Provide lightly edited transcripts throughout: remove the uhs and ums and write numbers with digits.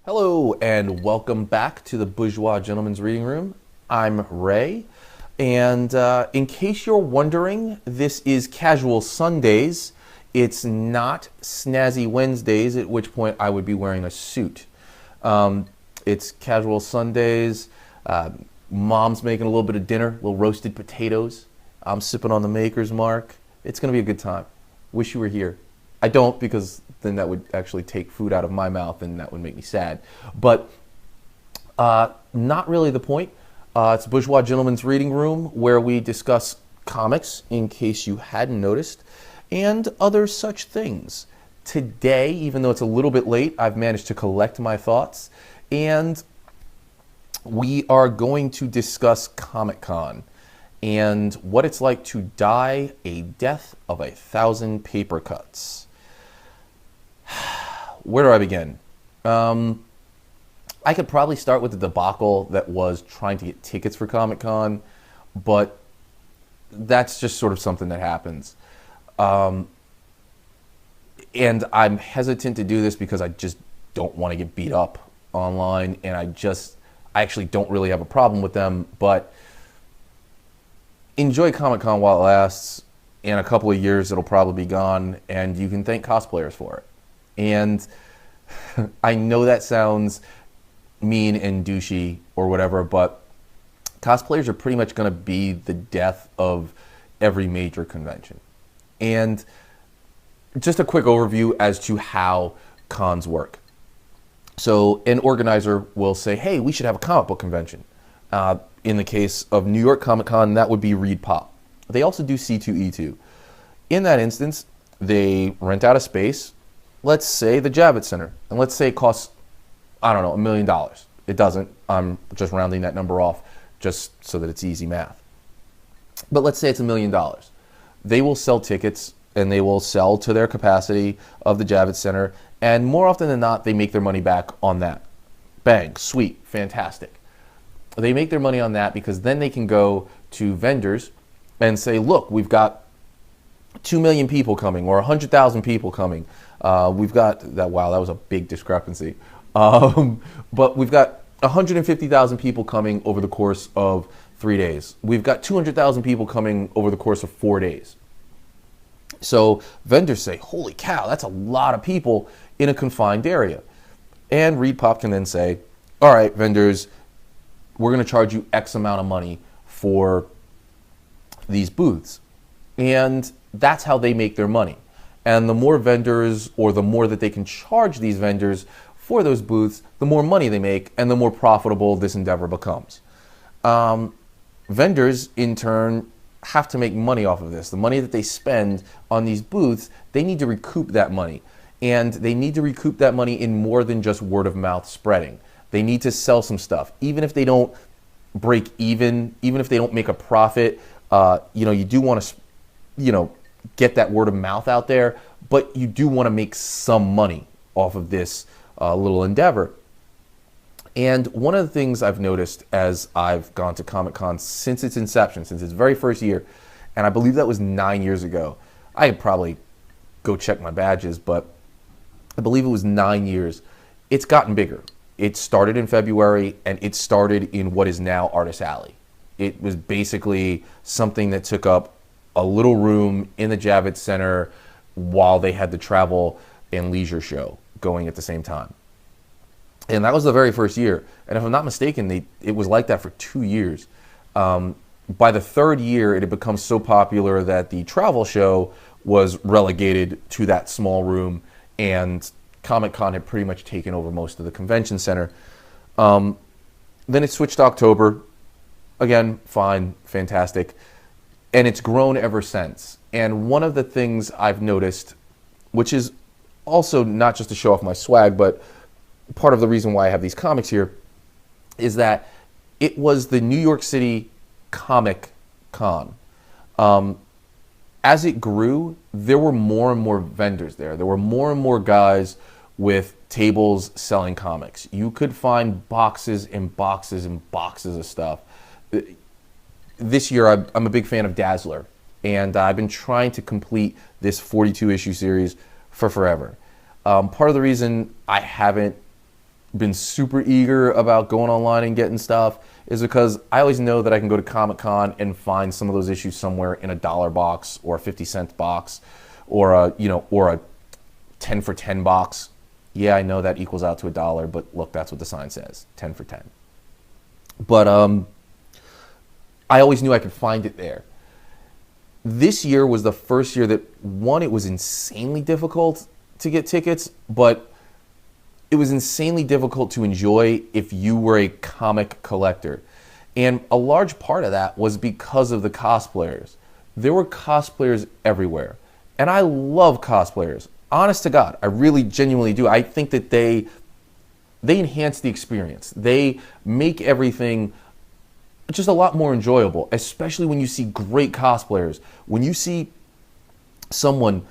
Hello and welcome back to the Bourgeois Gentleman's Reading Room. I'm Ray, and in case you're wondering, this is Casual Sundays. It's not Snazzy Wednesdays, at which point I would be wearing a suit. It's Casual Sundays. Mom's making a little bit of dinner, little roasted potatoes. I'm sipping on the Maker's Mark. It's going to be a good time. Wish you were here. I don't, because then that would actually take food out of my mouth and that would make me sad. But not really the point. It's Bourgeois Gentleman's Reading Room, where we discuss comics, in case you hadn't noticed, and other such things. Today, even though it's a little bit late, I've managed to collect my thoughts, and we are going to discuss Comic-Con and what it's like to die a death of 1,000 paper cuts. Where do I begin? I could probably start with the debacle that was trying to get tickets for Comic-Con, but that's just sort of something that happens. And I'm hesitant to do this because I just don't want to get beat up online, and I actually don't really have a problem with them, but enjoy Comic-Con while it lasts. In a couple of years, it'll probably be gone, and you can thank cosplayers for it. And I know that sounds mean and douchey or whatever, but cosplayers are pretty much going to be the death of every major convention. And just a quick overview as to how cons work. So an organizer will say, hey, we should have a comic book convention. In the case of New York Comic Con, that would be Reed Pop. They also do C2E2. In that instance, they rent out a space, let's say the Javits Center, and let's say it costs, I don't know, $1 million. It doesn't. I'm just rounding that number off just so that it's easy math. But let's say it's $1 million. They will sell tickets, and they will sell to their capacity of the Javits Center, and more often than not, they make their money back on that. Bang, sweet, fantastic. They make their money on that because then they can go to vendors and say, look, we've got 2 million people coming or 100,000 people coming. We've got that. Wow, that was a big discrepancy. But we've got 150,000 people coming over the course of 3 days. We've got 200,000 people coming over the course of 4 days. So vendors say, holy cow, that's a lot of people in a confined area. And Reed Pop can then say, all right, vendors, we're going to charge you X amount of money for these booths. And that's how they make their money. And the more vendors, or the more that they can charge these vendors for those booths, the more money they make and the more profitable this endeavor becomes. Vendors, in turn, have to make money off of this. The money that they spend on these booths, they need to recoup that money. And they need to recoup that money in more than just word of mouth spreading. They need to sell some stuff. Even if they don't break even if they don't make a profit, you do want to, get that word of mouth out there, but you do want to make some money off of this little endeavor. And one of the things I've noticed as I've gone to Comic-Con since its inception, since its very first year, and I believe that was 9 years ago. I could probably go check my badges, but I believe it was 9 years. It's gotten bigger. It started in February, and it started in what is now Artist Alley. It was basically something that took up a little room in the Javits Center while they had the travel and leisure show going at the same time. And that was the very first year. And if I'm not mistaken, it was like that for 2 years. By the third year, it had become so popular that the travel show was relegated to that small room, and Comic-Con had pretty much taken over most of the convention center. Then it switched to October. Again, fine, fantastic. And it's grown ever since. And one of the things I've noticed, which is also not just to show off my swag, but part of the reason why I have these comics here, is that it was the New York City Comic Con. As it grew, there were more and more vendors there. There were more and more guys with tables selling comics. You could find boxes and boxes and boxes of stuff. This year, I'm a big fan of Dazzler, and I've been trying to complete this 42-issue series for forever. Part of the reason I haven't been super eager about going online and getting stuff is because I always know that I can go to Comic-Con and find some of those issues somewhere in a $1 box or a 50-cent box or a 10 for 10 box. Yeah, I know that equals out to $1, but look, that's what the sign says, 10 for 10. But I always knew I could find it there. This year was the first year that, one, it was insanely difficult to get tickets, but it was insanely difficult to enjoy if you were a comic collector. And a large part of that was because of the cosplayers. There were cosplayers everywhere. And I love cosplayers. Honest to God, I really genuinely do. I think that they enhance the experience. They make everything just a lot more enjoyable, especially when you see great cosplayers. When you see someone,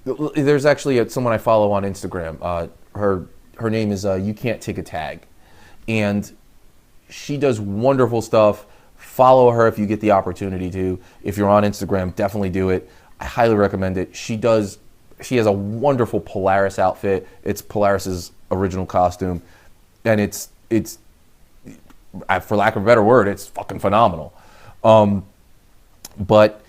there's actually someone I follow on Instagram. Her name is You Can't Take a Tag, and she does wonderful stuff. Follow her if you get the opportunity to. If you're on Instagram, definitely do it. I highly recommend it. She has a wonderful Polaris outfit. It's Polaris's original costume, and it's for lack of a better word, it's fucking phenomenal. But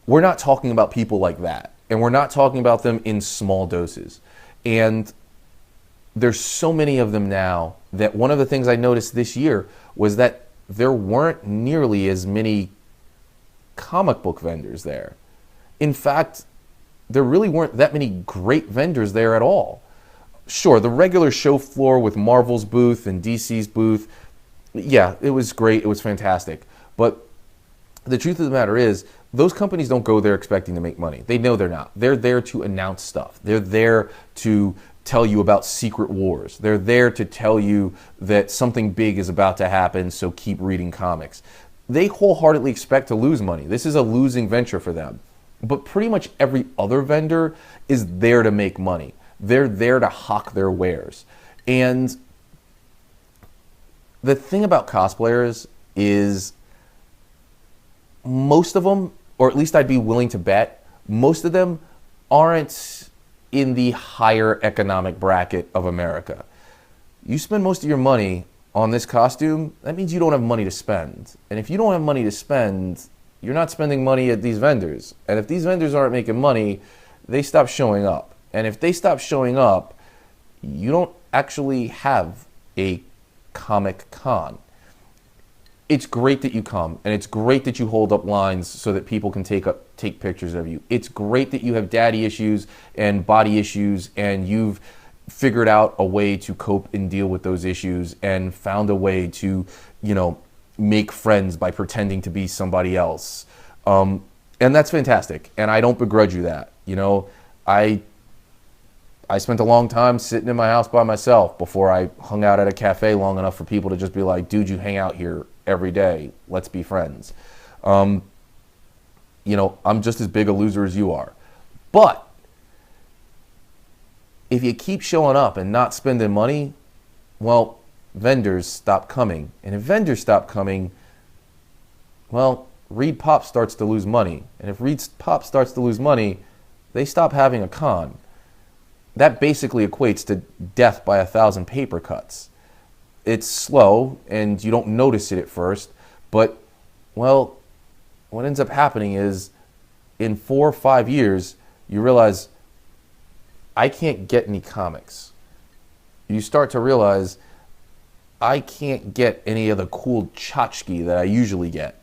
we're not talking about people like that, and we're not talking about them in small doses. And there's so many of them now that one of the things I noticed this year was that there weren't nearly as many comic book vendors there. In fact, there really weren't that many great vendors there at all. Sure, the regular show floor with Marvel's booth and DC's booth, yeah, it was great, it was fantastic. But the truth of the matter is, those companies don't go there expecting to make money. They know they're not. They're there to announce stuff. They're there to tell you about secret wars. They're there to tell you that something big is about to happen, so keep reading comics. They wholeheartedly expect to lose money. This is a losing venture for them. But pretty much every other vendor is there to make money. They're there to hawk their wares. And the thing about cosplayers is most of them, or at least I'd be willing to bet, most of them aren't in the higher economic bracket of America. You spend most of your money on this costume, that means you don't have money to spend. And if you don't have money to spend, you're not spending money at these vendors. And if these vendors aren't making money, they stop showing up. And if they stop showing up, you don't actually have a comic con. It's great that you come, and it's great that you hold up lines so that people can take pictures of you. It's great that you have daddy issues and body issues, and you've figured out a way to cope and deal with those issues and found a way to, make friends by pretending to be somebody else. And that's fantastic, and I don't begrudge you that. I spent a long time sitting in my house by myself before I hung out at a cafe long enough for people to just be like, dude, you hang out here every day. Let's be friends. I'm just as big a loser as you are. But if you keep showing up and not spending money, well, vendors stop coming. And if vendors stop coming, well, Reed Pop starts to lose money. And if Reed Pop starts to lose money, they stop having a con. That basically equates to death by 1,000 paper cuts. It's slow, and you don't notice it at first, but, well, what ends up happening is in 4 or 5 years, you realize, I can't get any comics. You start to realize, I can't get any of the cool tchotchke that I usually get.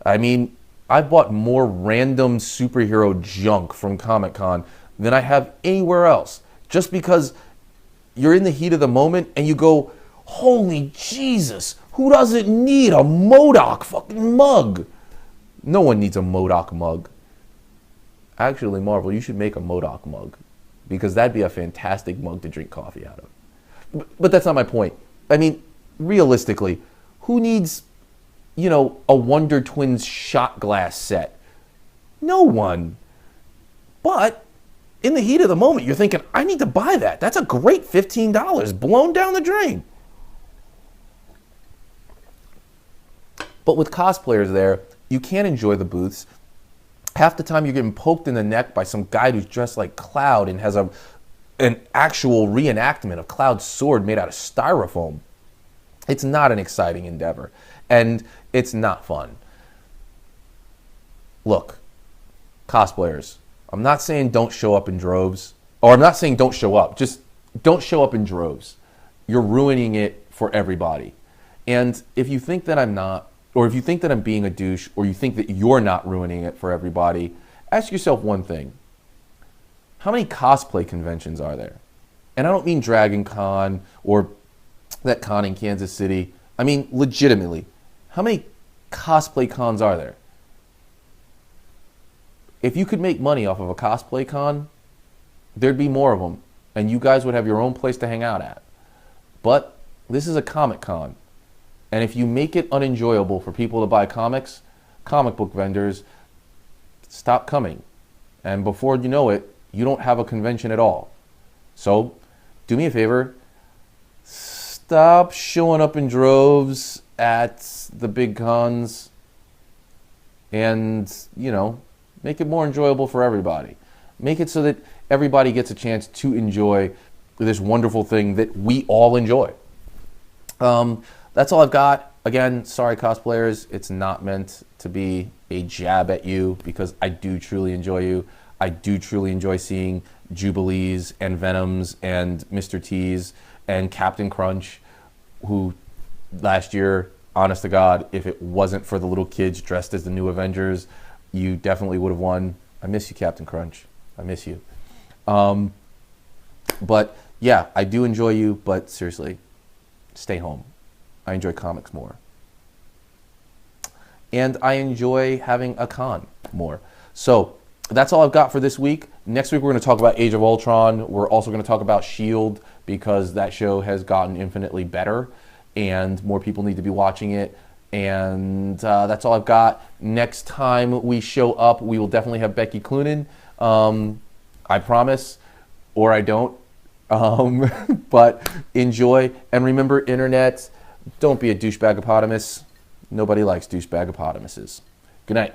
I mean, I bought more random superhero junk from Comic-Con than I have anywhere else. Just because you're in the heat of the moment and you go, holy Jesus, who doesn't need a MODOK fucking mug? No one needs a MODOK mug. Actually, Marvel, you should make a MODOK mug, because that'd be a fantastic mug to drink coffee out of. But that's not my point. I mean, realistically, who needs, a Wonder Twins shot glass set? No one. But in the heat of the moment, you're thinking, I need to buy that. That's a great $15 blown down the drain. But with cosplayers there, you can't enjoy the booths. Half the time you're getting poked in the neck by some guy who's dressed like Cloud and has a an actual reenactment of Cloud's sword made out of styrofoam. It's not an exciting endeavor, and it's not fun. Look, cosplayers, I'm not saying don't show up in droves, or I'm not saying don't show up, just don't show up in droves. You're ruining it for everybody. And if you think that I'm not, or if you think that I'm being a douche, or you think that you're not ruining it for everybody, ask yourself one thing. How many cosplay conventions are there? And I don't mean Dragon Con or that con in Kansas City. I mean, legitimately, how many cosplay cons are there? If you could make money off of a cosplay con, there'd be more of them, and you guys would have your own place to hang out at. But this is a comic con, and if you make it unenjoyable for people to buy comics, comic book vendors stop coming. And before you know it, you don't have a convention at all. So, do me a favor, stop showing up in droves at the big cons and, you know, make it more enjoyable for everybody. Make it so that everybody gets a chance to enjoy this wonderful thing that we all enjoy. That's all I've got. Again, sorry cosplayers, it's not meant to be a jab at you because I do truly enjoy you. I do truly enjoy seeing Jubilees and Venoms and Mr. T's and Captain Crunch, who last year, honest to God, if it wasn't for the little kids dressed as the new Avengers, you definitely would have won. I miss you, Captain Crunch. I miss you. But yeah, I do enjoy you, but seriously, stay home. I enjoy comics more. And I enjoy having a con more. So that's all I've got for this week. Next week, we're going to talk about Age of Ultron. We're also going to talk about S.H.I.E.L.D. because that show has gotten infinitely better and more people need to be watching it. And that's all I've got. Next time we show up, we will definitely have Becky Cloonan. I promise, or I don't. But enjoy. And remember, internet, don't be a douchebagapotamus. Nobody likes douchebagapotamuses. Good night.